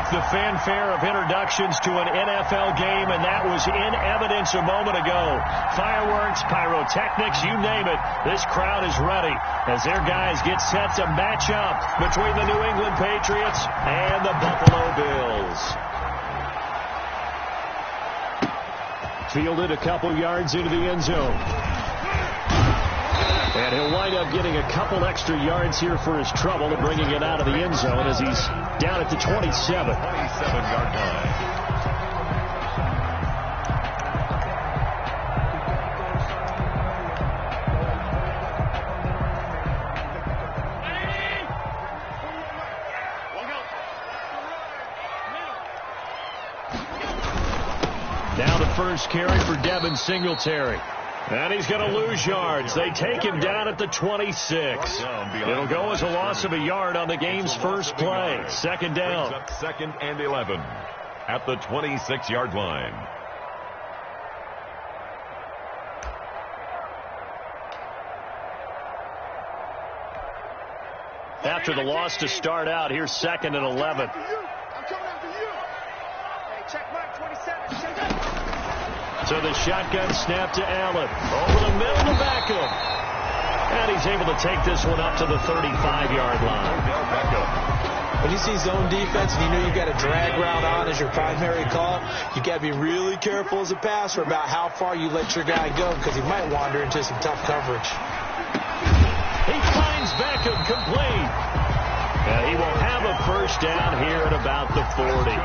like the fanfare of introductions to an NFL game, and that was in evidence a moment ago. Fireworks, pyrotechnics, you name it. This crowd is ready as their guys get set to match up between the New England Patriots and the Buffalo Bills. Fielded a couple yards into the end zone. And he'll wind up getting a couple extra yards here for his trouble and bringing it out of the end zone as he's down at the 27. 27-yard line. Now the first carry for Devin Singletary. And he's going to lose yards. They take him down at the 26. It'll go as a loss of a yard on the game's first play. Second down. Second and 11 at the 26-yard line. After the loss to start out, here's second and 11. So the shotgun snap to Allen. Over the middle to Beckham. And he's able to take this one up to the 35-yard line. When you see zone defense and you know you got a drag route on as your primary call, you got to be really careful as a passer about how far you let your guy go because he might wander into some tough coverage. He finds Beckham complete. And he will have a first down here at about the 40.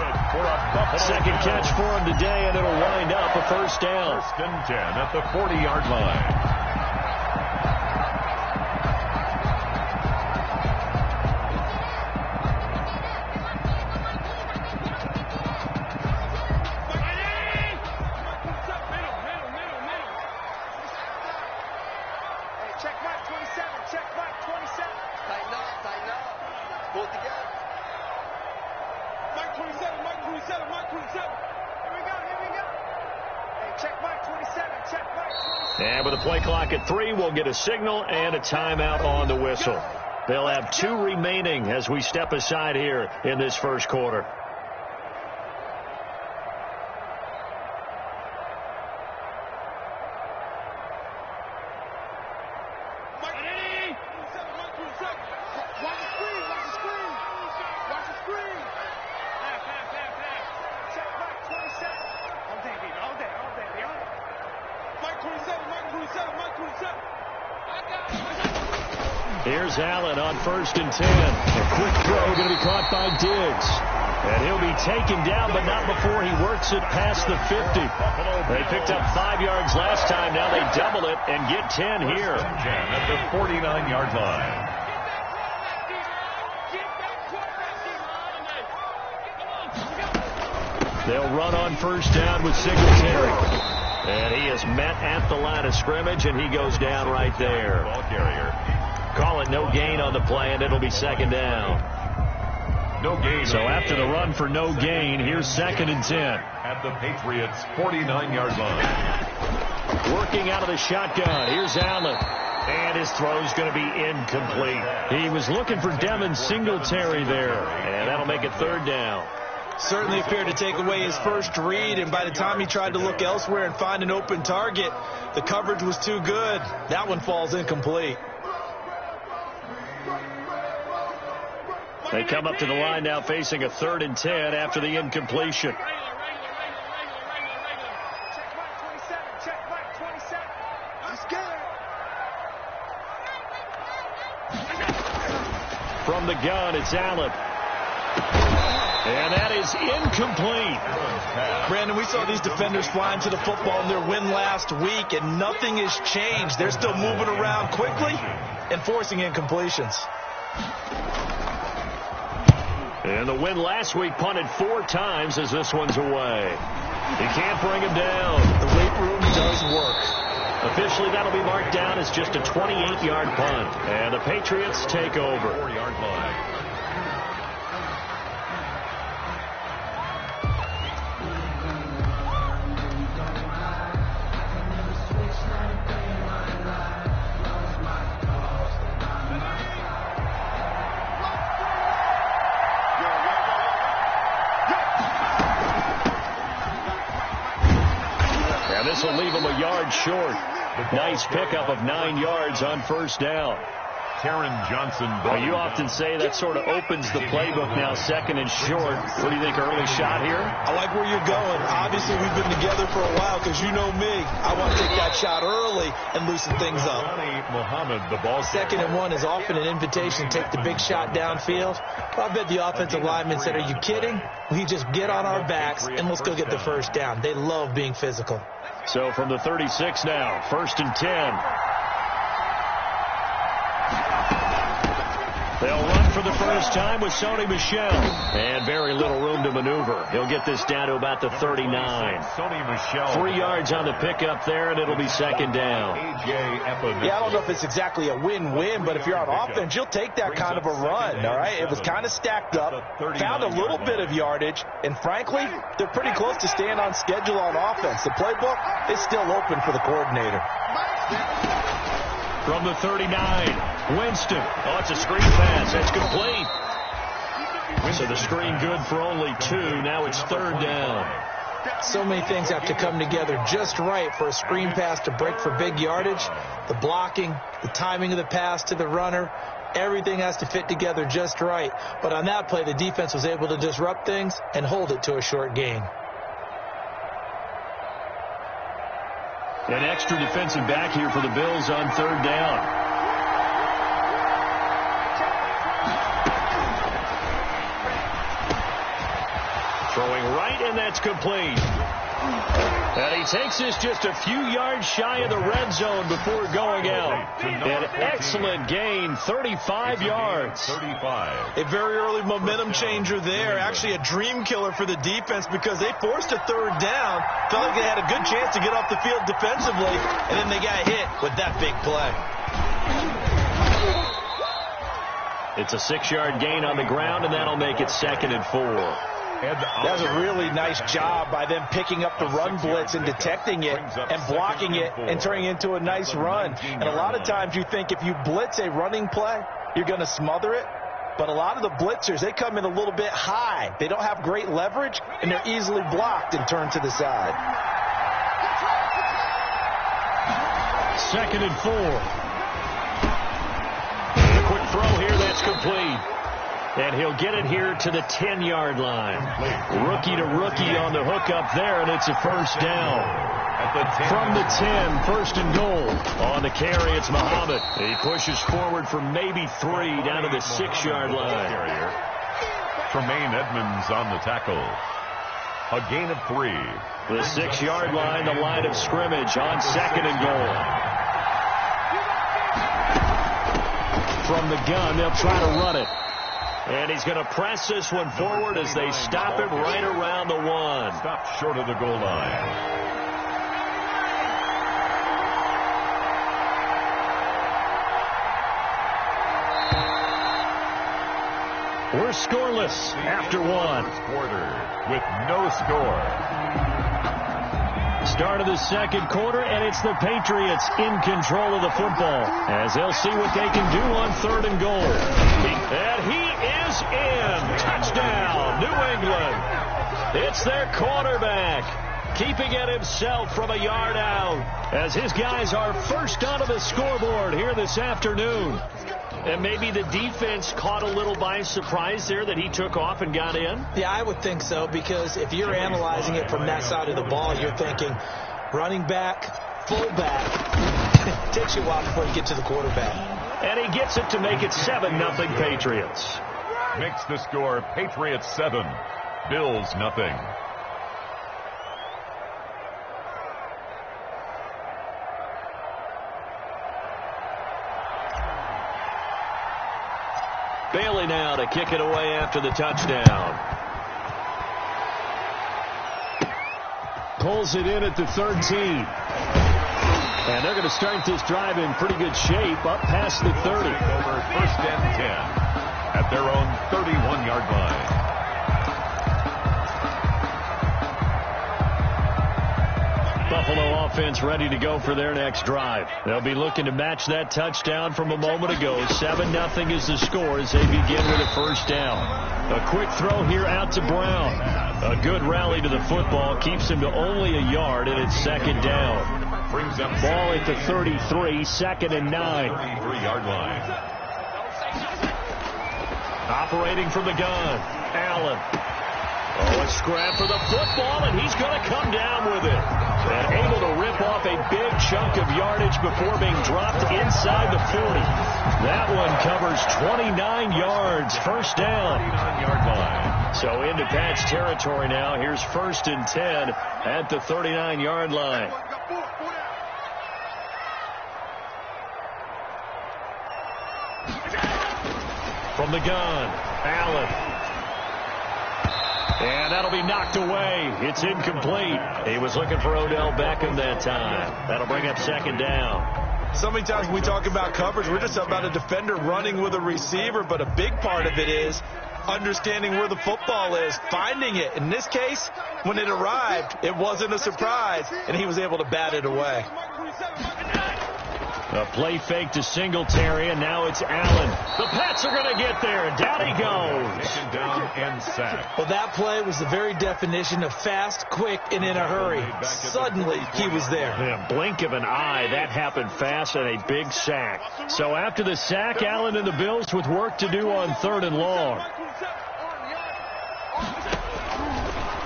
Second catch for him today, and it'll wind up a first down. First and 10 at the 40-yard line. And with the play clock at 3, we'll get a signal and a timeout on the whistle. They'll have 2 remaining as we step aside here in this first quarter. Here's Allen on first and 10. A quick throw going to be caught by Diggs. And he'll be taken down, but not before he works it past the 50. They picked up 5 yards last time. Now they double it and get 10 here. 10 at the 49-yard line. They'll run on first down with Singletary. And he is met at the line of scrimmage, and he goes down right there. Ball carrier. Call it no gain on the play, and it'll be second down. No gain. So after the run for no gain, here's second and 10. At the Patriots' 49-yard line. Working out of the shotgun. Here's Allen. And his throw's going to be incomplete. He was looking for Devin Singletary there. And that'll make it third down. Certainly appeared to take away his first read, and by the time he tried to look elsewhere and find an open target, the coverage was too good. That one falls incomplete. They come up to the line now facing a 3rd and 10 after the incompletion. From the gun, it's Allen. And that is incomplete. Brandon, we saw these defenders flying to the football in their win last week, and nothing has changed. They're still moving around quickly and forcing incompletions. And the win last week punted 4 times as this one's away. He can't bring him down. The weight room does work. Officially, that'll be marked down as just a 28-yard punt. And the Patriots take over. 4-yard line. This will leave them a yard short. Nice pickup of 9 yards on first down. Taron Johnson. Well, you often say that sort of opens the playbook now, second and short. What do you think, early shot here? I like where you're going. Obviously, we've been together for a while because you know me. I want to take that shot early and loosen things up. Muhammad, the ball. Second and 1 is often an invitation to take the big shot downfield. I bet the offensive lineman said, are you kidding? We just get on our backs and let's go get the first down. They love being physical. So from the 36 now, 1st and 10. They'll run for the first time with Sony Michel. And very little room to maneuver. He'll get this down to about the 39. 3 yards on the pickup there, and it'll be second down. Yeah, I don't know if it's exactly a win-win, but if you're on offense, you'll take that kind of a run, all right? It was kind of stacked up, found a little bit of yardage, and frankly, they're pretty close to staying on schedule on offense. The playbook is still open for the coordinator. From the 39, Winston. Oh, it's a screen pass. That's complete. So the screen good for only 2. Now it's 3rd down. So many things have to come together just right for a screen pass to break for big yardage. The blocking, the timing of the pass to the runner, everything has to fit together just right. But on that play, the defense was able to disrupt things and hold it to a short gain. An extra defensive back here for the Bills on 3rd down. Throwing right, and that's complete. And he takes this just a few yards shy of the red zone before going out. An excellent gain, 35 yards. A very early momentum changer there. Actually a dream killer for the defense because they forced a 3rd down. Felt like they had a good chance to get off the field defensively, and then they got hit with that big play. It's a 6-yard gain on the ground, and that'll make it 2nd and 4. That was a really nice job by them picking up the run blitz and detecting it and blocking it and turning it into a nice run. And a lot of times you think if you blitz a running play, you're going to smother it. But a lot of the blitzers, they come in a little bit high. They don't have great leverage, and they're easily blocked and turned to the side. 2nd and 4. A quick throw here, that's complete. And he'll get it here to the 10-yard line. Rookie to rookie on the hook up there, and it's a first down. From the 10, 1st and goal. On the carry, it's Muhammad. He pushes forward for maybe 3 down to the 6-yard line. Tremaine Edmonds on the tackle. A gain of 3. The 6-yard line, the line of scrimmage on 2nd and goal. From the gun, they'll try to run it. And he's going to press this one forward as they stop him right around the 1. Stopped short of the goal line. We're scoreless after 1. Quarter with no score. Start of the 2nd quarter, and it's the Patriots in control of the football as they'll see what they can do on 3rd and goal. And he is in. Touchdown, New England. It's their quarterback, keeping it himself from a yard out as his guys are first onto the scoreboard here this afternoon. And maybe the defense caught a little by surprise there that he took off and got in? Yeah, I would think so, because if you're analyzing it from that side of the ball, you're thinking running back, fullback. It takes you a while before you get to the quarterback. And he gets it to make it 7-0 Patriots. Makes the score Patriots 7, Bills nothing. Bailey now to kick it away after the touchdown. Pulls it in at the 13. And they're going to start this drive in pretty good shape up past the 30. Over 1st and 10 at their own 31-yard line. Buffalo offense ready to go for their next drive. They'll be looking to match that touchdown from a moment ago. 7-0 is the score as they begin with a first down. A quick throw here out to Brown. A good rally to the football keeps him to only a yard, and it's second down. Brings up ball at the 33, 2nd and 9. 33-yard line. Operating from the gun, Allen. Oh, a scrap for the football, and he's going to come down with it. And able to rip off a big chunk of yardage before being dropped inside the 40. That one covers 29 yards, first down. 39-yard line. So into Pat's territory now. Here's 1st and 10 at the 39-yard line. From the gun, Allen. And that'll be knocked away. It's incomplete. He was looking for Odell Beckham that time. That'll bring up second down. So many times when we talk about coverage, we're just about a defender running with a receiver, but a big part of it is understanding where the football is, finding it. In this case, when it arrived, it wasn't a surprise, and he was able to bat it away. A play fake to Singletary, and now it's Allen. The Pats are going to get there. Down he goes. Taken down and sacked. Well, that play was the very definition of fast, quick, and in a hurry. Suddenly, he was there. In a blink of an eye, that happened fast, and a big sack. So after the sack, Allen and the Bills with work to do on 3rd and long.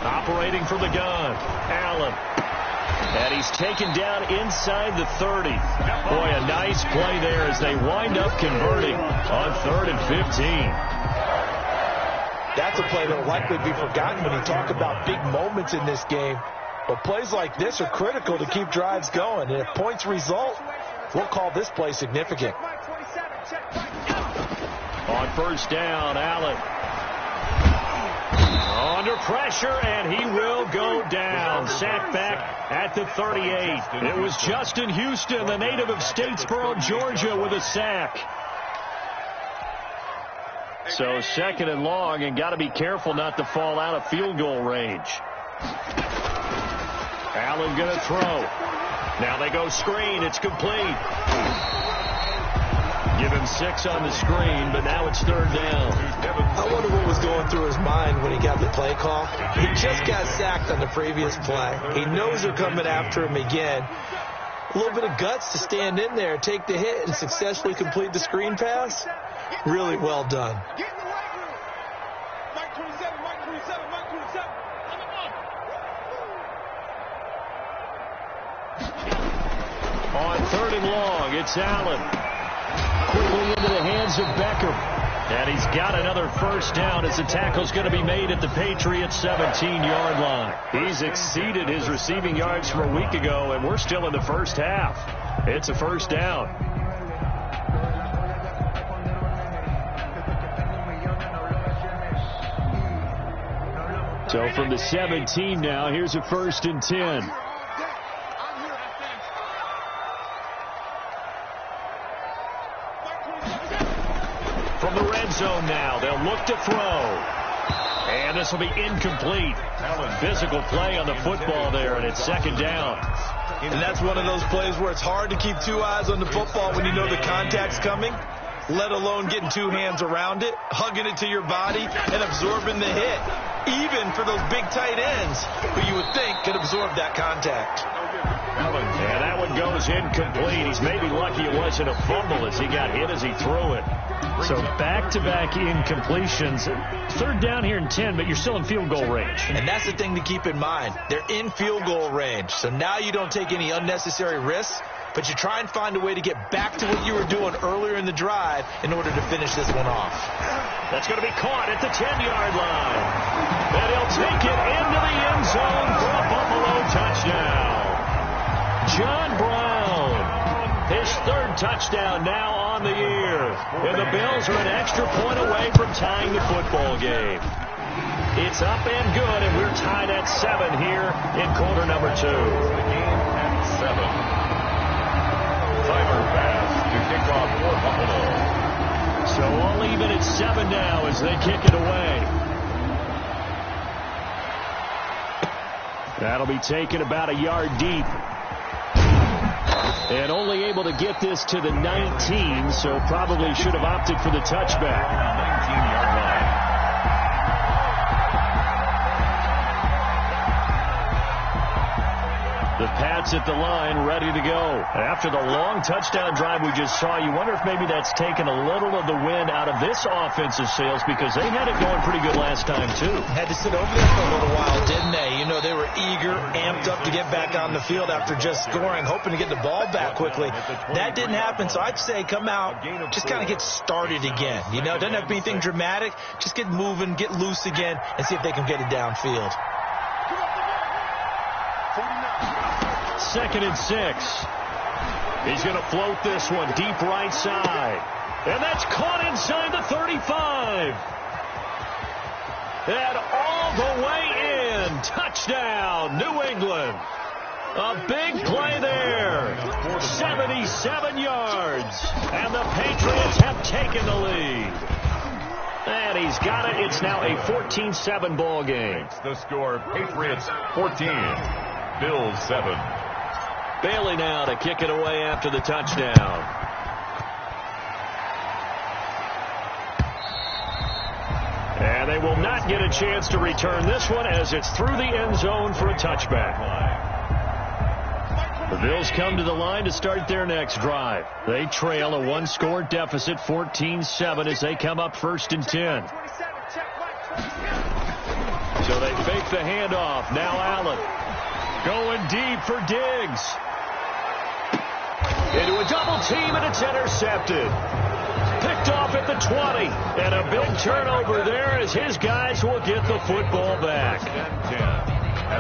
Operating from the gun, Allen. And he's taken down inside the 30. Boy, a nice play there as they wind up converting on 3rd and 15. That's a play that will likely be forgotten when you talk about big moments in this game. But plays like this are critical to keep drives going. And if points result, we'll call this play significant. On first down, Allen. Under pressure, and he will go down. Sacked back at the 38. It was Justin Houston, the native of Statesboro, Georgia, with a sack. So 2nd and long, and got to be careful not to fall out of field goal range. Allen going to throw. Now they go screen. It's complete. Give him 6 on the screen, but now it's 3rd down. I wonder what was going through his mind when he got the play call. He just got sacked on the previous play. He knows they're coming after him again. A little bit of guts to stand in there, take the hit, and successfully complete the screen pass. Really well done. On 3rd and long, it's Allen. Quickly into the hands of Beckham. And he's got another first down as the tackle's going to be made at the Patriots' 17-yard line. He's exceeded his receiving yards from a week ago, and we're still in the first half. It's a first down. So from the 17 now, here's a 1st and 10. From the red zone now, they'll look to throw. And this will be incomplete. Physical play on the football there, and it's 2nd down. And that's one of those plays where it's hard to keep 2 eyes on the football when you know the contact's coming, let alone getting 2 hands around it, hugging it to your body, and absorbing the hit. Even for those big tight ends who you would think could absorb that contact. Yeah, that one goes incomplete. He's maybe lucky it wasn't a fumble as he got hit as he threw it. So back-to-back incompletions. 3rd down here and 10, but you're still in field goal range. And that's the thing to keep in mind. They're in field goal range. So now you don't take any unnecessary risks, but you try and find a way to get back to what you were doing earlier in the drive in order to finish this one off. That's going to be caught at the 10-yard line. And he'll take it into the end zone for a Buffalo touchdown. John Brown, his 3rd touchdown now on the year. And the Bills are an extra point away from tying the football game. It's up and good, and we're tied at 7 here in quarter number 2. The game at 7. Timer pass to kick off for Buffalo. So all even at 7 now as they kick it away. That'll be taken about a yard deep. And only able to get this to the 19, so probably should have opted for the touchback. 19-yard line. The Pats at the line, ready to go. After the long touchdown drive we just saw, you wonder if maybe that's taken a little of the wind out of this offensive sails, because they had it going pretty good last time, too. Had to sit over there for a little while, didn't they? You know, they were eager, amped up to get back on the field after just scoring, hoping to get the ball back quickly. That didn't happen, so I'd say come out, just kind of get started again. You know, it doesn't have to be anything dramatic. Just get moving, get loose again, and see if they can get it downfield. 2nd and 6. He's going to float this one deep right side. And that's caught inside the 35. And all the way in. Touchdown, New England. A big play there. 77 yards. And the Patriots have taken the lead. And he's got it. It's now a 14-7 ball game. The score, Patriots 14, Bills 7. Bailey now to kick it away after the touchdown. And they will not get a chance to return this one as it's through the end zone for a touchback. The Bills come to the line to start their next drive. They trail a one-score deficit, 14-7, as they come up 1st and 10. So they fake the handoff. Now Allen going deep for Diggs. Into a double team, and it's intercepted. Picked off at the 20. And a big turnover there as his guys will get the football back.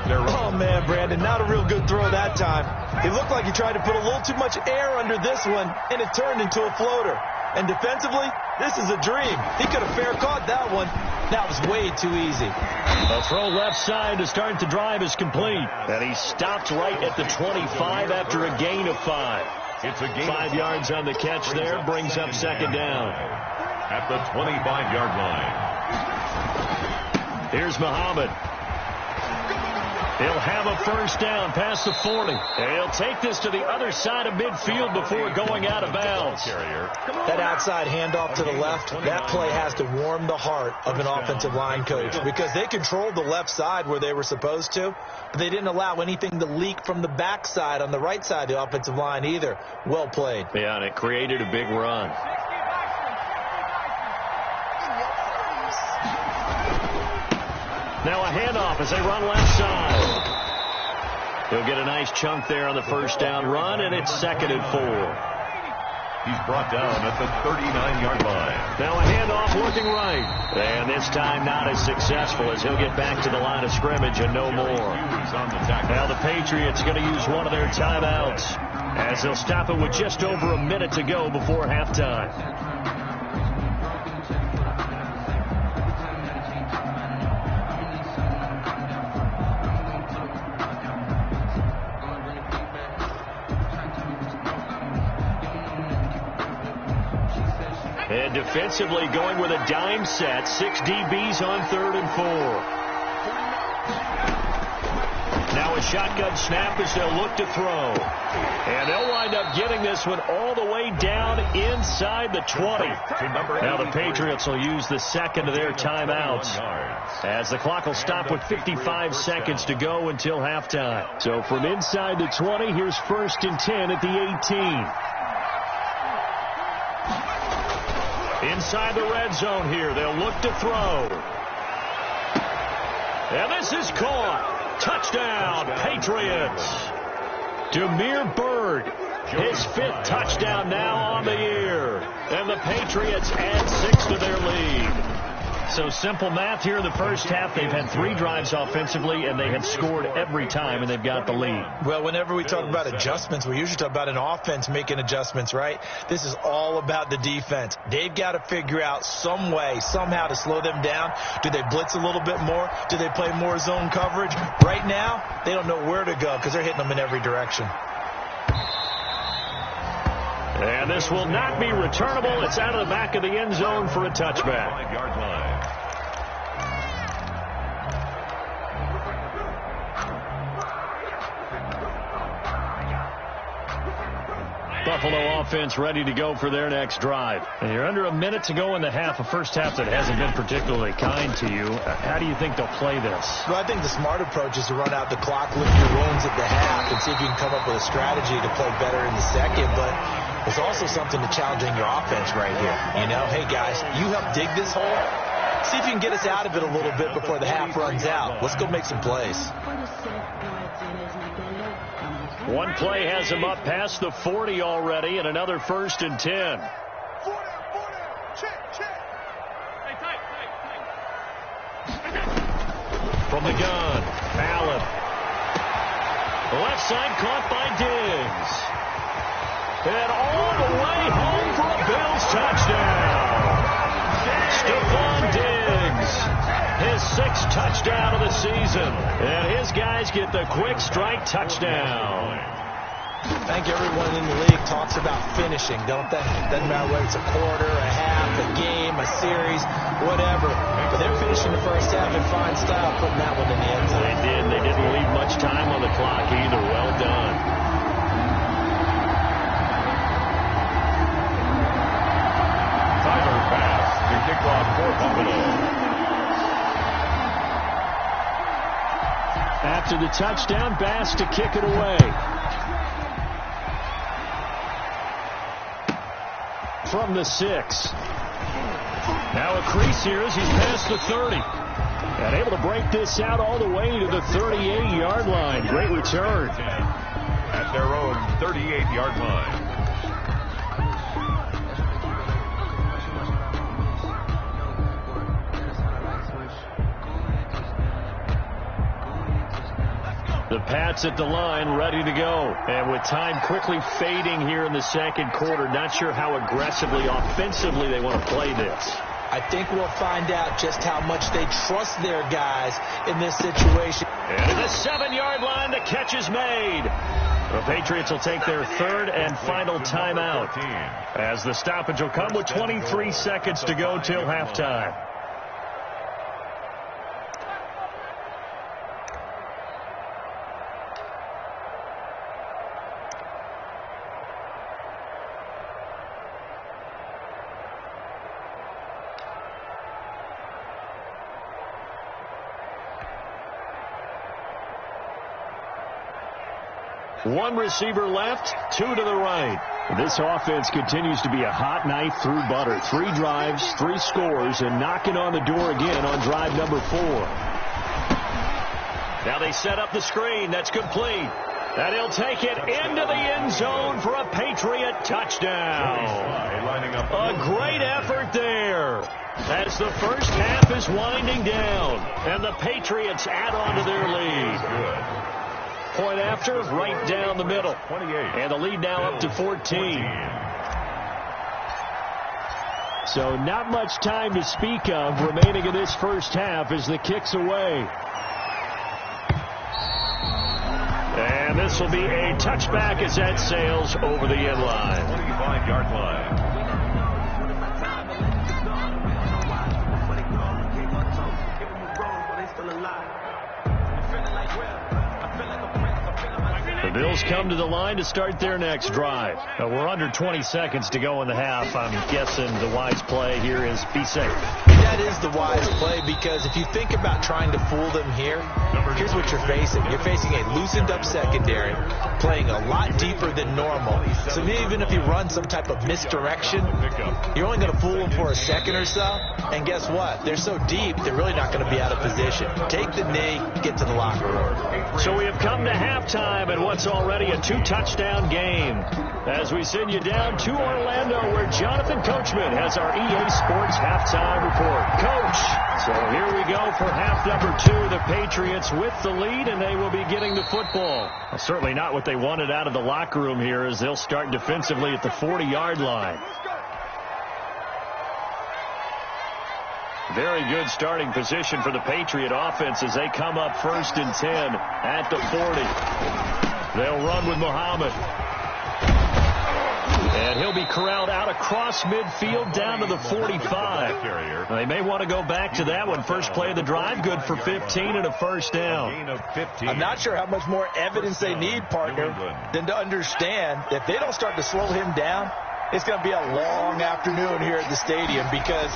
Oh, man, Brandon, not a real good throw that time. It looked like he tried to put a little too much air under this one, and it turned into a floater. And defensively, this is a dream. He could have fair caught that one. That was way too easy. A throw left side to start the drive is complete. And he stopped right at the 25 after a gain of 5. It's a gain 5 yards on the catch there, brings up 2nd down. At the 25-yard line. Here's Muhammad. He'll have a 1st down past the 40. And he'll take this to the other side of midfield before going out of bounds. That outside handoff to the left, that play has to warm the heart of an offensive line coach, because they controlled the left side where they were supposed to, but they didn't allow anything to leak from the backside on the right side of the offensive line either. Well played. Yeah, and it created a big run. Now a handoff as they run left side. He'll get a nice chunk there on the 1st down run, and it's 2nd and 4. He's brought down at the 39-yard line. Now a handoff looking right. And this time not as successful as he'll get back to the line of scrimmage and no more. Now the Patriots going to use one of their timeouts as they'll stop it with just over a minute to go before halftime. And defensively going with a dime set. 6 DBs on 3rd and 4. Now a shotgun snap as they'll look to throw. And they'll wind up getting this one all the way down inside the 20. Now the Patriots will use the 2nd of their timeouts as the clock will stop with 55 seconds to go until halftime. So from inside the 20, here's 1st and 10 at the 18. Inside the red zone here, they'll look to throw. And this is caught. Touchdown, Patriots. Demir Bird, his 5th touchdown now on the year. And the Patriots add 6 to their lead. So simple math here in the first half. They've had 3 drives offensively, and they have scored every time, and they've got the lead. Well, whenever we talk about adjustments, we usually talk about an offense making adjustments, right? This is all about the defense. They've got to figure out some way, somehow to slow them down. Do they blitz a little bit more? Do they play more zone coverage? Right now, they don't know where to go because they're hitting them in every direction. And this will not be returnable. It's out of the back of the end zone for a touchback. 5-yard line. Buffalo offense ready to go for their next drive. And you're under a minute to go in the half, a first half that hasn't been particularly kind to you. How do you think they'll play this? Well, I think the smart approach is to run out the clock, lick your wounds at the half, and see if you can come up with a strategy to play better in the second. But there's also something to challenging your offense right here. You know, hey, guys, you help dig this hole. See if you can get us out of it a little bit before the half runs out. Let's go make some plays. One play has him up past the 40 already, and another 1st and 10. From the gun, Allen. Left side caught by Diggs. And all the way home for a Bills touchdown. Stephon Diggs, his 6th touchdown of the season. And his guys get the quick strike touchdown. I think everyone in the league talks about finishing, don't they? Doesn't matter whether it's a quarter, a half, a game, a series, whatever. But they're finishing the first half in fine style, putting that one in the end zone. They did. They didn't leave much time on the clock either. Well done. Tyler Bass to kick off for Buffalo. After the touchdown, Bass to kick it away. From the 6. Now a crease here as he's past the 30. And able to break this out all the way to the 38-yard line. Great return. At their own 38-yard line. The Pats at the line, ready to go. And with time quickly fading here in the second quarter, not sure how aggressively, offensively they want to play this. I think we'll find out just how much they trust their guys in this situation. And at the 7-yard line, the catch is made. The Patriots will take their 3rd and final timeout, as the stoppage will come with 23 seconds to go till halftime. One receiver left, 2 to the right. This offense continues to be a hot knife through butter. 3 drives, 3 scores, and knocking on the door again on drive number 4. Now they set up the screen. That's complete. And he'll take it into the end zone for a Patriot touchdown. A great effort there. As the first half is winding down, and the Patriots add on to their lead. Point after, right down the middle. 28. And the lead now up to 14. So not much time to speak of remaining in this first half as the kick's away. And this will be a touchback as that sails over the end line. 25-yard line. The Bills come to the line to start their next drive. We're under 20 seconds to go in the half. I'm guessing the wise play here is be safe. That is the wise play, because if you think about trying to fool them here, here's what you're facing. You're facing a loosened up secondary, playing a lot deeper than normal. So even if you run some type of misdirection, you're only going to fool them for a second or so. And guess what? They're so deep, they're really not going to be out of position. Take the knee, get to the locker room. So we have come to halftime and what's already a 2-touchdown game. As we send you down to Orlando, where Jonathan Coachman has our EA Sports halftime report. Coach, so here we go for half number 2. The Patriots with the lead, and they will be getting the football. Well, certainly not what they wanted out of the locker room here, as they'll start defensively at the 40-yard line. Very good starting position for the Patriot offense as they come up 1st and 10 at the 40. They'll run with Muhammad. And he'll be corralled out across midfield down to the 45. They may want to go back to that one. First play of the drive, good for 15 and a first down. I'm not sure how much more evidence they need, partner, than to understand that if they don't start to slow him down, it's going to be a long afternoon here at the stadium because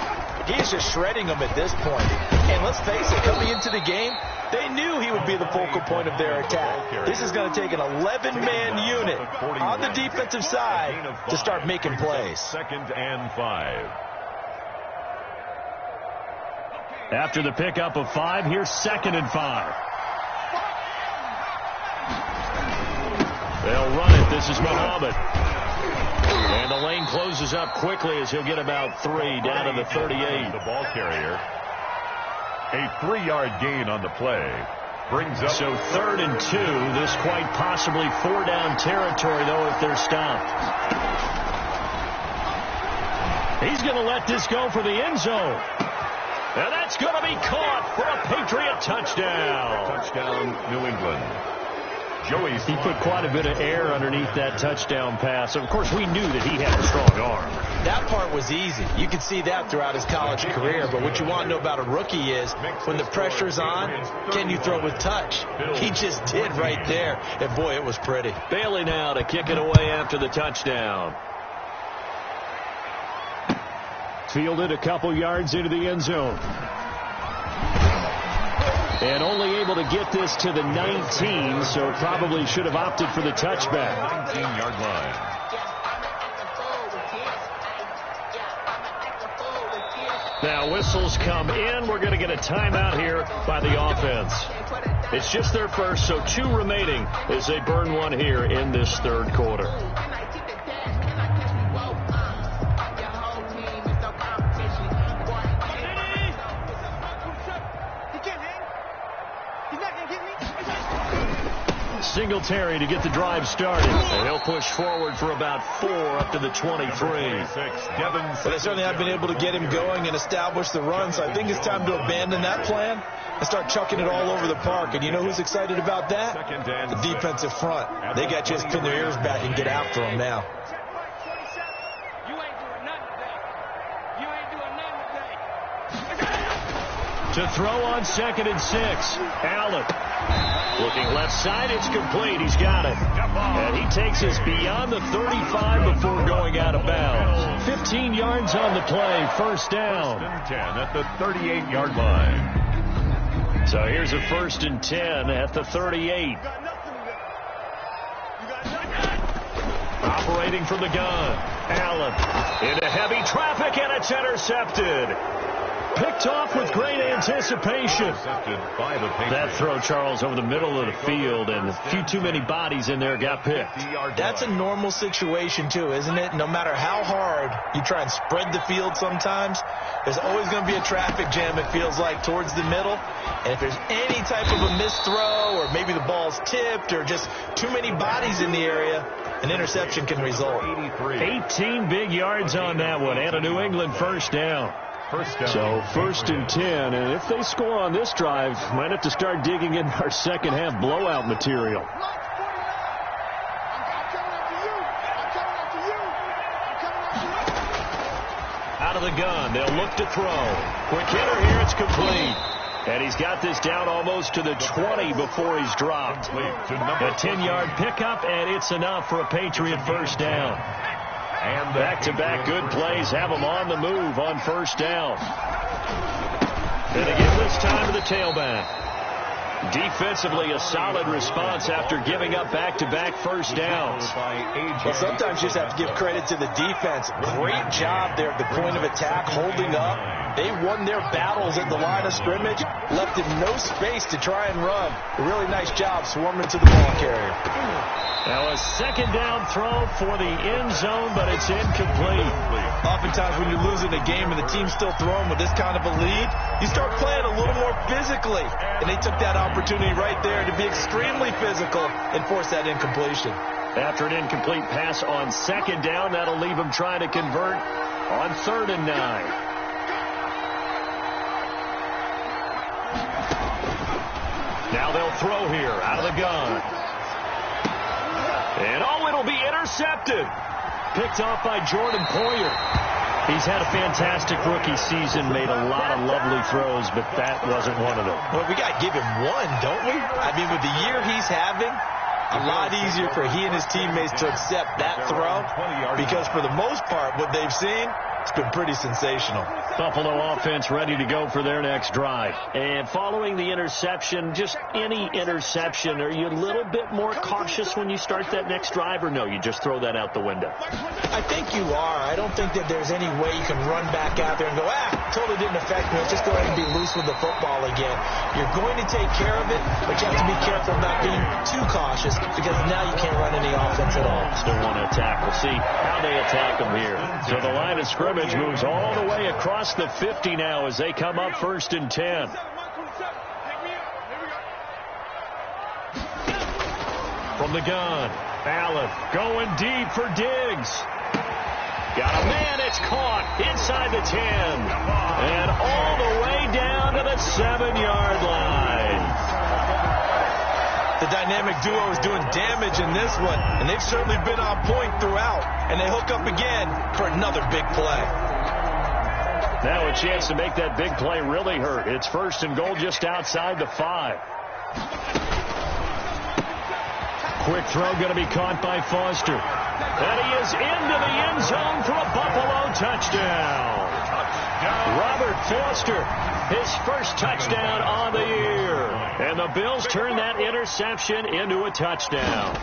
he's just shredding them at this point. And let's face it, coming into the game, they knew he would be the focal point of their attack. This is going to take an 11-man unit on the defensive side to start making plays. 2nd and 5. After the pickup of 5, here's 2nd and 5. They'll run it. This is Muhammad. And the lane closes up quickly as he'll get about 3 down to the 38. The ball carrier. A 3-yard gain on the play. Brings up. So 3rd and 2. This quite possibly 4-down territory, though, if they're stopped. He's going to let this go for the end zone. And that's going to be caught for a Patriot touchdown. Touchdown, New England. He put quite a bit of air underneath that touchdown pass. Of course, we knew that he had a strong arm. That part was easy. You could see that throughout his college career. But what you want to know about a rookie is when the pressure's on, can you throw with touch? He just did right there. And, boy, it was pretty. Bailey now to kick it away after the touchdown. Fielded a couple yards into the end zone. And only able to get this to the 19, so probably should have opted for the touchback. 19-yard line. Now whistles come in. We're going to get a timeout here by the offense. It's just their first, so 2 remaining as they burn one here in this 3rd quarter. Singletary to get the drive started. And he'll push forward for about 4 up to the 23. But they certainly have been able to get him going and establish the run, so I think it's time to abandon that plan and start chucking it all over the park. And you know who's excited about that? The defensive front. They got just pin their ears back and get after him now. To throw on 2nd and 6. Allen. Looking left side, it's complete. He's got it. And he takes us beyond the 35 before going out of bounds. 15 yards on the play, first down. 1st and 10 at the 38-yard line. So here's a 1st and 10 at the 38. Operating from the gun. Allen into heavy traffic, and it's intercepted. Picked off with great anticipation. That throw, Charles, over the middle of the field, and a few too many bodies in there got picked. That's a normal situation, too, isn't it? No matter how hard you try and spread the field sometimes, there's always going to be a traffic jam, it feels like, towards the middle. And if there's any type of a missed throw, or maybe the ball's tipped, or just too many bodies in the area, an interception can result. 18 big yards on that one, and a New England first down. So 1st and 10, and if they score on this drive, might have to start digging in our second half blowout material. Out of the gun, they'll look to throw. Quick hitter here, it's complete. And he's got this down almost to the 20 before he's dropped. A 10-yard pickup, and it's enough for a Patriot first down. And back-to-back good plays have them on the move on first down. And again this time to the tailback. Defensively, a solid response after giving up back-to-back first downs. Well, sometimes you just have to give credit to the defense. Great job there at the point of attack, holding up. They won their battles at the line of scrimmage, left him no space to try and run. A really nice job swarming to the ball carrier. Now a second down throw for the end zone, but it's incomplete. Oftentimes when you're losing a game and the team's still throwing with this kind of a lead, you start playing a little more physically. And they took that opportunity right there to be extremely physical and force that incompletion. After an incomplete pass on second down, that'll leave them trying to convert on 3rd and 9. Now they'll throw here out of the gun. And it'll be intercepted. picked off by Jordan Poyer. He's had a fantastic rookie season, made a lot of lovely throws, but that wasn't one of them. Well, we got to give him one, don't we? I mean, with the year he's having, a lot easier for he and his teammates to accept that throw, because for the most part, what they've seen, it's been pretty sensational. Buffalo offense ready to go for their next drive. And following the interception, just any interception, are you a little bit more cautious when you start that next drive, or no, you just throw that out the window? I think you are. I don't think that there's any way you can run back out there and go, totally didn't affect me. Just go ahead and be loose with the football again. You're going to take care of it, but you have to be careful not being too cautious, because now you can't run any offense at all. Still want to attack. We'll see how they attack them here. So the line of scrimmage moves all the way across the 50 now as they come up 1st and 10. From the gun, Allen going deep for Diggs. Got a man, it's caught inside the 10. And all the way down to the 7-yard line. The dynamic duo is doing damage in this one, and they've certainly been on point throughout. And they hook up again for another big play. Now a chance to make that big play really hurt. It's 1st and goal just outside the 5. Quick throw going to be caught by Foster. And he is into the end zone for a Buffalo touchdown. Robert Foster, his first touchdown on the year. And the Bills turn that interception into a touchdown.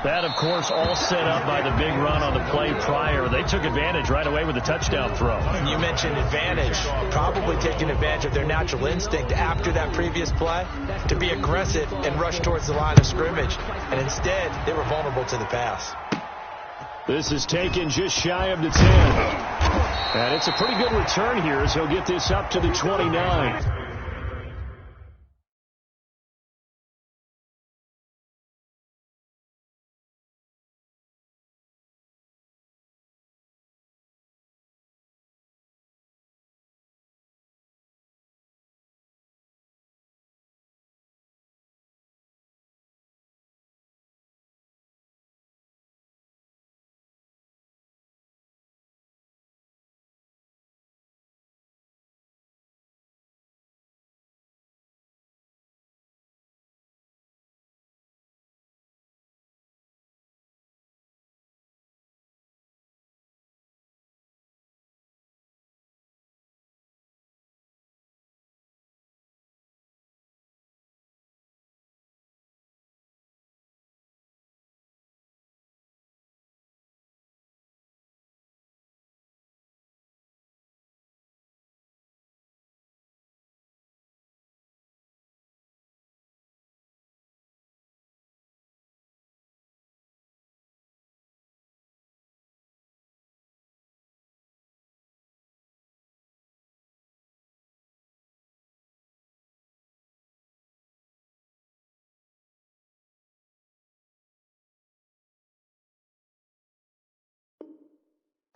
That, of course, all set up by the big run on the play prior. They took advantage right away with the touchdown throw. And you mentioned advantage, probably taking advantage of their natural instinct after that previous play to be aggressive and rush towards the line of scrimmage. And instead, they were vulnerable to the pass. This is taken just shy of the 10. And it's a pretty good return here as he'll get this up to the 29.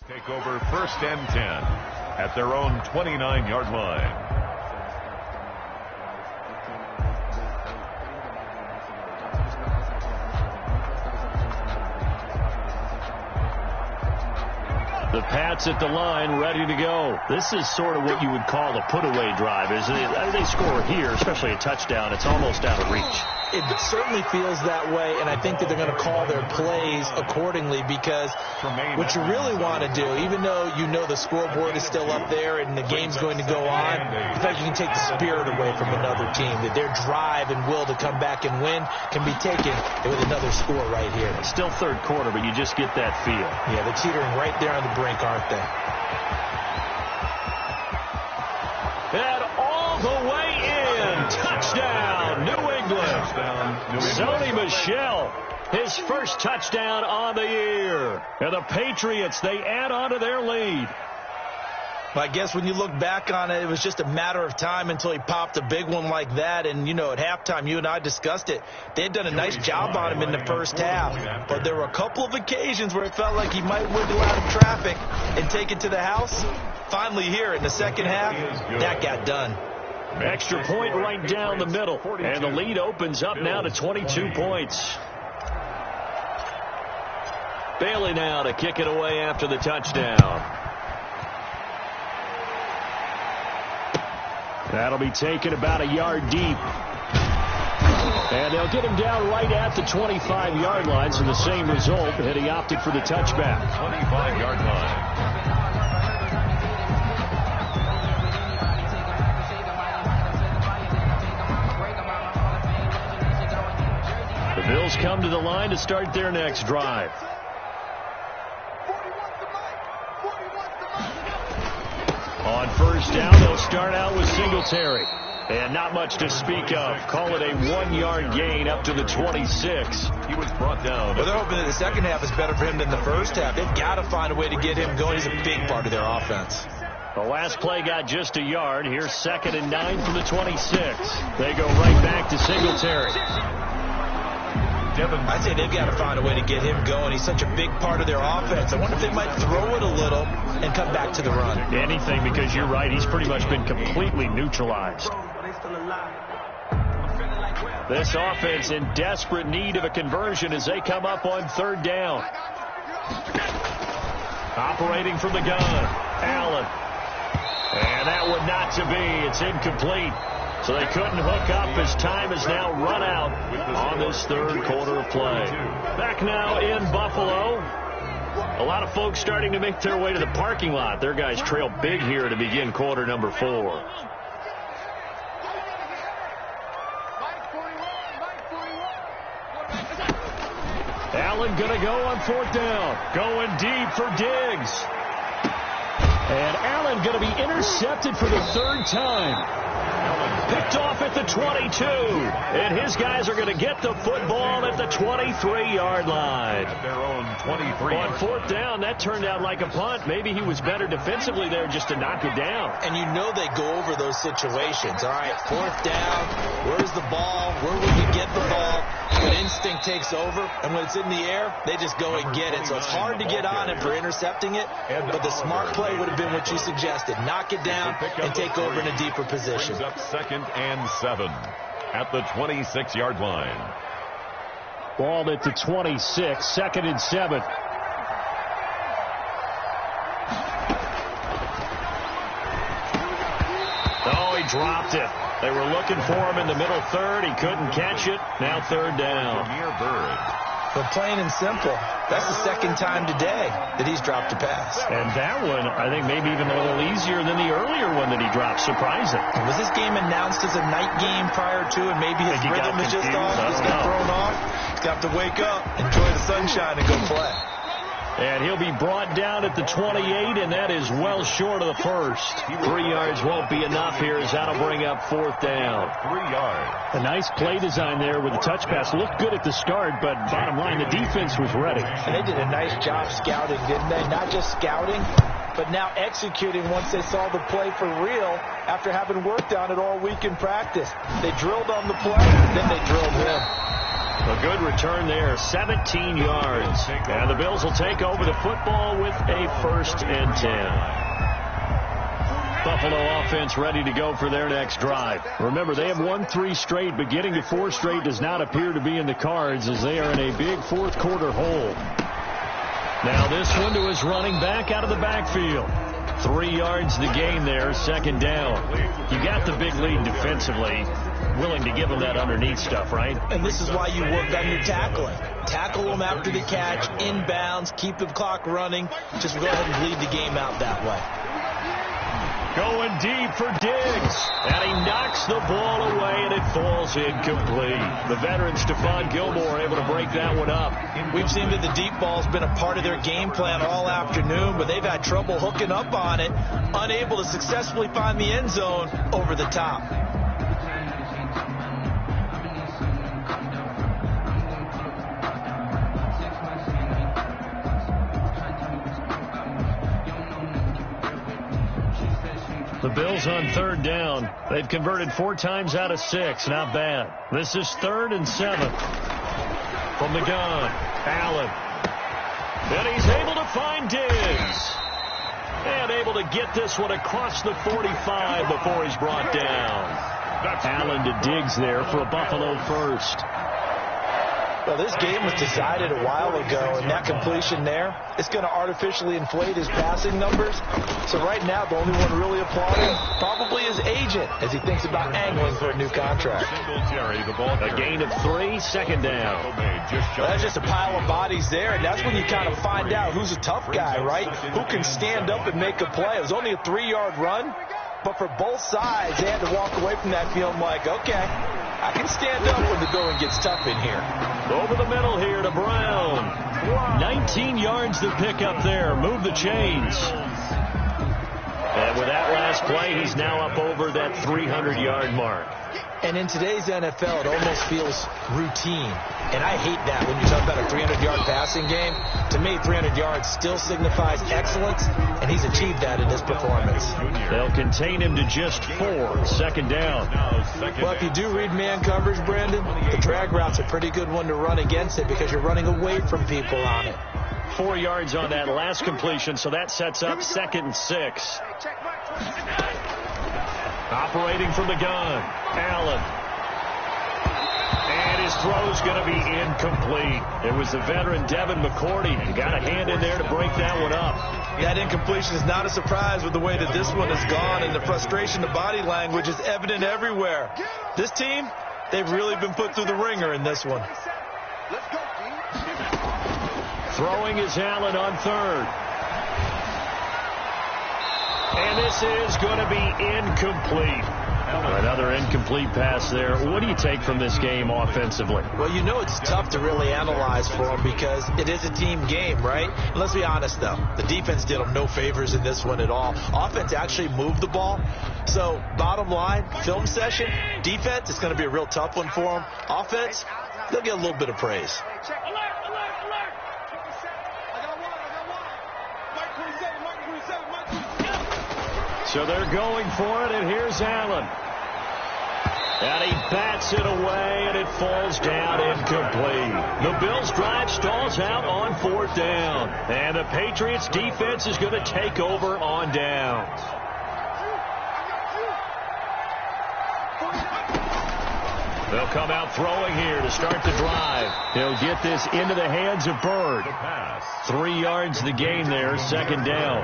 Take over 1st and 10 at their own 29-yard line. The Pats at the line, ready to go. This is sort of what you would call a put-away drive, isn't it? They score here, especially a touchdown. It's almost out of reach. It certainly feels that way, and I think that they're going to call their plays accordingly, because what you really want to do, even though you know the scoreboard is still up there and the game's going to go on, in fact, you can take the spirit away from another team, that their drive and will to come back and win can be taken with another score right here. It's still 3rd quarter, but you just get that feel. Yeah, they're teetering right there on the brink, aren't they? And all the way in. Touchdown, New England. Sony Michel, his first touchdown on the year. And the Patriots, they add on to their lead. Well, I guess when you look back on it, it was just a matter of time until he popped a big one like that. And, you know, at halftime, you and I discussed it. They had done a nice job on him in the first half. But there were a couple of occasions where it felt like he might wiggle out of traffic and take it to the house. Finally here in the second half, that got done. Extra point right down the middle. And the lead opens up now to 22 points. Bailey now to kick it away after the touchdown. That'll be taken about a yard deep. And they'll get him down right at the 25-yard line, so the same result, and he opted for the touchback. 25-yard line. The Bills come to the line to start their next drive. On first down, they'll start out with Singletary. And not much to speak of. Call it a 1-yard gain up to the 26. He was brought down. Well, they're hoping that the second half is better for him than the first half. They've got to find a way to get him going. He's a big part of their offense. The last play got just a yard. Here's 2nd and 9 from the 26. They go right back to Singletary. I'd say they've got to find a way to get him going. He's such a big part of their offense. I wonder if they might throw it a little and come back to the run. Anything, because you're right. He's pretty much been completely neutralized. This offense in desperate need of a conversion as they come up on 3rd down. Operating from the gun, Allen. And that one not to be. It's incomplete. So they couldn't hook up as time is now run out on this 3rd quarter of play. Back now in Buffalo. A lot of folks starting to make their way to the parking lot. Their guys trail big here to begin quarter number 4. Allen going to go on 4th down. Going deep for Diggs. And Allen going to be intercepted for the 3rd time. Picked off at the 22. And his guys are going to get the football at the 23-yard line. At their own 23. On 4th down, that turned out like a punt. Maybe he was better defensively there just to knock it down. And you know they go over those situations. All right, 4th down. Where's the ball? Where will we get the ball? But instinct takes over, and when it's in the air, they just go and get it. So it's hard to get on him for intercepting it, but the smart play would have been what you suggested. Knock it down and take over in a deeper position. Brings up 2nd and 7 at the 26-yard line. Ball at the 26, 2nd and 7. Oh, he dropped it. They were looking for him in the middle 3rd. He couldn't catch it. Now 3rd down. But plain and simple, that's the 2nd time today that he's dropped a pass. And that one, I think, maybe even a little easier than the earlier one that he dropped. Surprising. Was this game announced as a night game prior to, and maybe his rhythm is just off? He's got thrown off. He's got to wake up, enjoy the sunshine, and go play. And he'll be brought down at the 28, and that is well short of the 1st. 3 yards won't be enough here as that'll bring up 4th down. 3 yards. A nice play design there with the touch pass. Looked good at the start, but bottom line, the defense was ready. And they did a nice job scouting, didn't they? Not just scouting, but now executing once they saw the play for real after having worked on it all week in practice. They drilled on the play, then they drilled him. A good return there, 17 yards. And the Bills will take over the football with a 1st and 10. Buffalo offense ready to go for their next drive. Remember, they have won 3 straight, but getting to 4 straight does not appear to be in the cards as they are in a big 4th quarter hole. Now this one to his running back out of the backfield. 3 yards to gain there, 2nd down. You got the big lead defensively. Willing to give them that underneath stuff, right? And this is why you work on your tackling. Tackle them after the catch, inbounds, keep the clock running. Just go ahead and bleed the game out that way. Going deep for Diggs. And he knocks the ball away, and it falls incomplete. The veteran Stephon Gilmore able to break that one up. We've seen that the deep ball's been a part of their game plan all afternoon, but they've had trouble hooking up on it, unable to successfully find the end zone over the top. The Bills on 3rd down. They've converted 4 times out of 6. Not bad. This is 3rd and 7. From the gun, Allen. And he's able to find Diggs. And able to get this one across the 45 before he's brought down. Allen to Diggs there for a Buffalo 1st. Well, this game was decided a while ago, and that completion there, it's going to artificially inflate his passing numbers. So right now, the only one really applauding probably his agent as he thinks about angling for a new contract. A gain of 3, second down. Well, that's just a pile of bodies there, and that's when you kind of find out who's a tough guy, right? Who can stand up and make a play. It was only a 3-yard run, but for both sides, they had to walk away from that feeling like, okay, I can stand up when the going gets tough in here. Over the middle here to Brown. 19 yards to pick up there. Move the chains. And with that last play, he's now up over that 300-yard mark. And in today's NFL, it almost feels routine. And I hate that when you talk about a 300-yard passing game. To me, 300 yards still signifies excellence, and he's achieved that in this performance. They'll contain him to just 4, second down. Well, if you do read man coverage, Brandon, the drag route's a pretty good one to run against it because you're running away from people on it. 4 yards on that last completion, so that sets up 2nd and 6. Operating from the gun, Allen. And his throw's going to be incomplete. It was the veteran Devin McCourty. He got a hand in there to break that one up. That incompletion is not a surprise with the way that this one has gone, and the frustration, the body language is evident everywhere. This team, they've really been put through the ringer in this one. Throwing is Allen on 3rd. And this is going to be incomplete. Another incomplete pass there. What do you take from this game offensively? Well, you know it's tough to really analyze for them because it is a team game, right? And let's be honest, though. The defense did them no favors in this one at all. Offense actually moved the ball. So, bottom line, film session, defense, it's going to be a real tough one for them. Offense, they'll get a little bit of praise. So they're going for it, and here's Allen. And he bats it away, and it falls down incomplete. The Bills' drive stalls out on 4th down. And the Patriots' defense is going to take over on downs. They'll come out throwing here to start the drive. He'll get this into the hands of Bird. 3 yards the gain there, second down.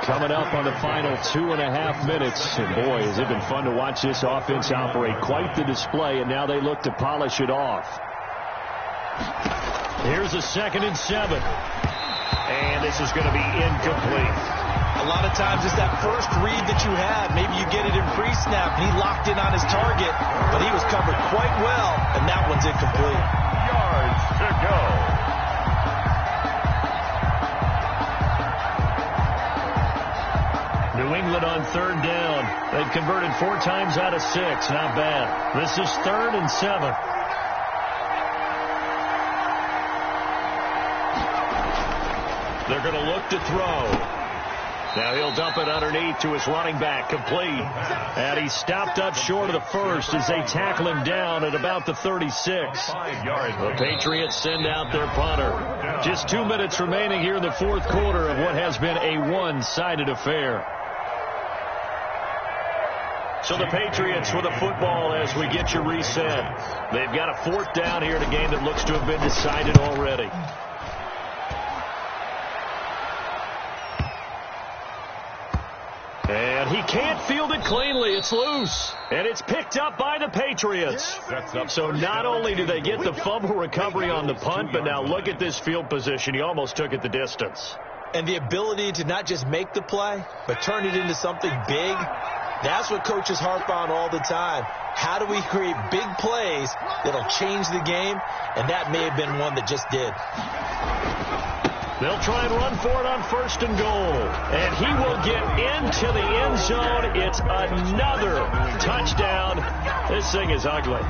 Coming up on the final 2.5 minutes. And boy, has it been fun to watch this offense operate. Quite the display, and now they look to polish it off. Here's a 2nd and 7. And this is going to be incomplete. A lot of times it's that first read that you have. Maybe you get it in pre-snap, and he locked in on his target, but he was covered quite well, and that one's incomplete. Yards to go. New England on 3rd down. They've converted 4 times out of 6. Not bad. This is 3rd and 7. They're going to look to throw. Now he'll dump it underneath to his running back, complete. And he's stopped up short of the first as they tackle him down at about the 36. The Patriots send out their punter. Just 2 minutes remaining here in the 4th quarter of what has been a one-sided affair. So the Patriots with the football as we get you reset. They've got a 4th down here in a game that looks to have been decided already. And he can't field it cleanly. It's loose. And it's picked up by the Patriots. So not only do they get the fumble recovery on the punt, but now look at this field position. He almost took it the distance. And the ability to not just make the play, but turn it into something big, that's what coaches harp on all the time. How do we create big plays that'll change the game? And that may have been one that just did. They'll try and run for it on 1st and goal. And he will get into the end zone. It's another touchdown. This thing is ugly.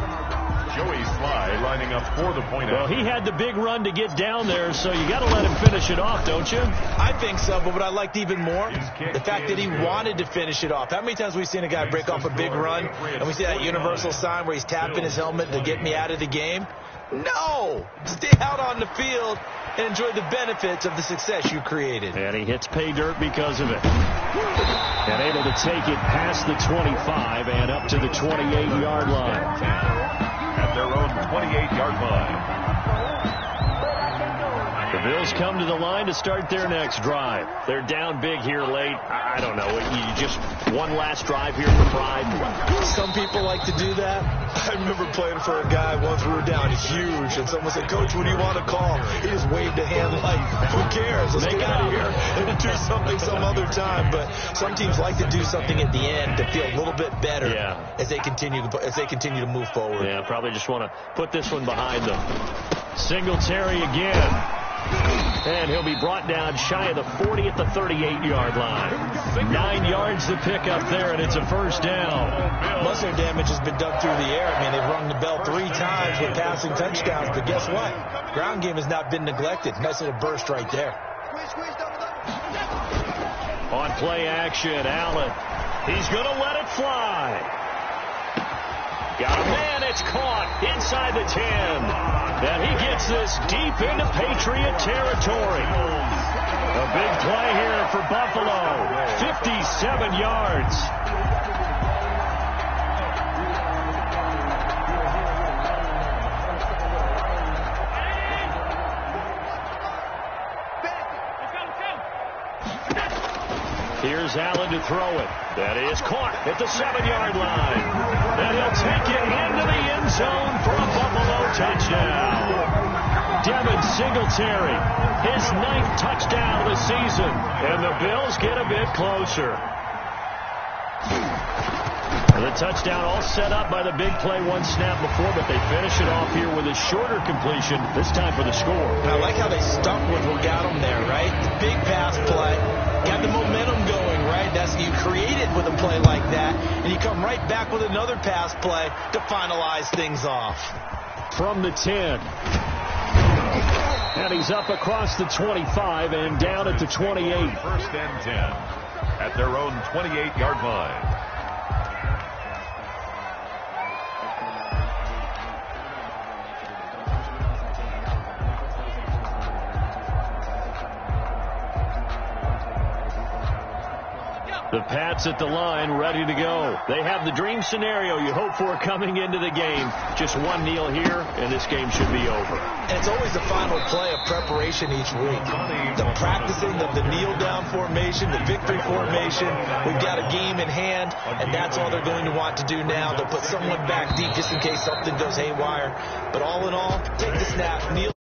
Joey Sly lining up for the point. Well, he had the big run to get down there, so you got to let him finish it off, don't you? I think so, but what I liked even more, the fact that he wanted to finish it off. How many times have we seen a guy break off a big run, and we see that universal sign where he's tapping his helmet to get me out of the game? No! Stay out on the field and enjoy the benefits of the success you created. And he hits pay dirt because of it. And able to take it past the 25 and up to the 28-yard line. At their own 28-yard line. The Bills come to the line to start their next drive. They're down big here late. I don't know. You just one last drive here for pride. Some people like to do that. I remember playing for a guy once. We were down huge, and someone said, "Coach, what do you want to call?" He just waved a hand like, "Who cares? Let's get out of here and do something some other time." But some teams like to do something at the end to feel a little bit better as they continue to move forward. Yeah, probably just want to put this one behind them. Singletary again. And he'll be brought down shy of the 40 at the 38-yard line. 9 yards to pick up there, and it's a first down. Most of their damage has been done through the air. I mean, they've rung the bell 3 times with passing touchdowns, but guess what? Ground game has not been neglected. Nice little burst right there. On play action, Allen. He's going to let it fly. Got a man, it's caught inside the 10. And he gets this deep into Patriot territory. A big play here for Buffalo. 57 yards. Here's Allen to throw it. That is caught at the 7-yard line. And he'll take it into the end zone for a Buffalo touchdown. Devin Singletary, his 9th touchdown of the season. And the Bills get a bit closer. And the touchdown all set up by the big play one snap before, but they finish it off here with a shorter completion, this time for the score. And I like how they stuck with what got them there, right? The big pass play. Got the momentum going, right? That's you create it with a play like that, and you come right back with another pass play to finalize things off. From the 10. And he's up across the 25 and down at the 28. First and 10 at their own 28-yard line. The Pats at the line, ready to go. They have the dream scenario you hope for coming into the game. Just one kneel here, and this game should be over. And it's always the final play of preparation each week. The practicing of the kneel-down formation, the victory formation. We've got a game in hand, and that's all they're going to want to do now. They'll put someone back deep just in case something goes haywire. But all in all, take the snap, kneel.